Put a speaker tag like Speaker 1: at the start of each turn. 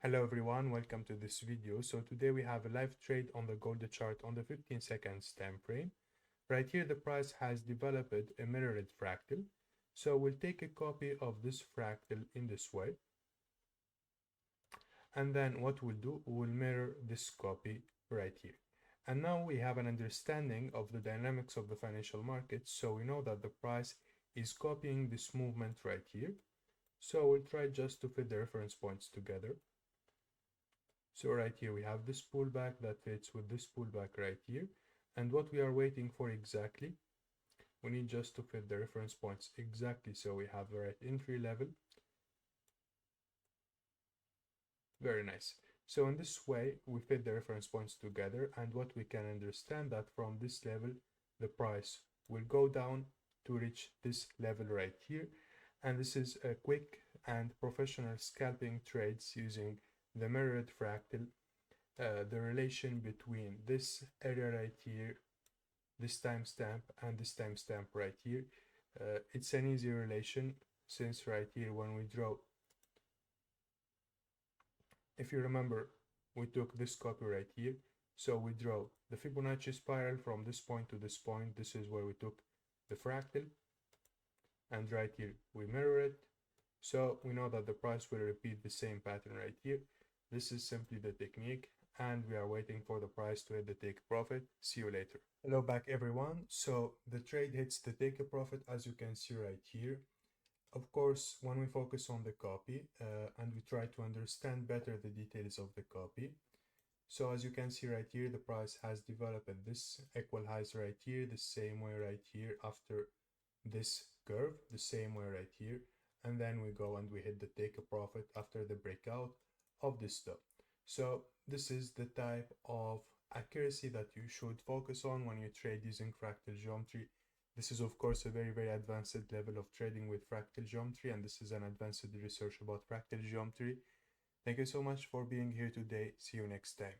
Speaker 1: Hello everyone, welcome to this video. So today we have a live trade on the gold chart on the 15 seconds time frame. Right here the price has developed a mirrored fractal. So we'll take a copy of this fractal in this way. And then what we'll do, we'll mirror this copy right here. And now we have an understanding of the dynamics of the financial markets. So we know that the price is copying this movement right here. So we'll try just to fit the reference points together. So right here we have this pullback that fits with this pullback right here. And what we are waiting for exactly, we need just to fit the reference points exactly so we have the right entry level. Very nice. So in this way, we fit the reference points together, and what we can understand that from this level, the price will go down to reach this level right here. And this is a quick and professional scalping trades using the mirrored fractal. The relation between this area right here, this timestamp, and this timestamp right here. It's an easy relation since right here when we draw, if you remember, we took this copy right here. So we draw the Fibonacci spiral from this point to this point. This is where we took the fractal. And right here we mirror it. So we know that the price will repeat the same pattern right here. This is simply the technique, and we are waiting for the price to hit the take profit. See you later. Hello back everyone. So the trade hits the take a profit as you can see right here. Of course, when we focus on the copy and we try to understand better the details of the copy. So as you can see right here, the price has developed this equal highs right here, the same way right here after this curve, the same way right here. And then we go and we hit the take a profit after the breakout of this stop. So this is the type of accuracy that you should focus on when you trade using fractal geometry. This is of course a very advanced level of trading with fractal geometry, and this is an advanced research about fractal geometry. Thank you so much for being here today. See you next time.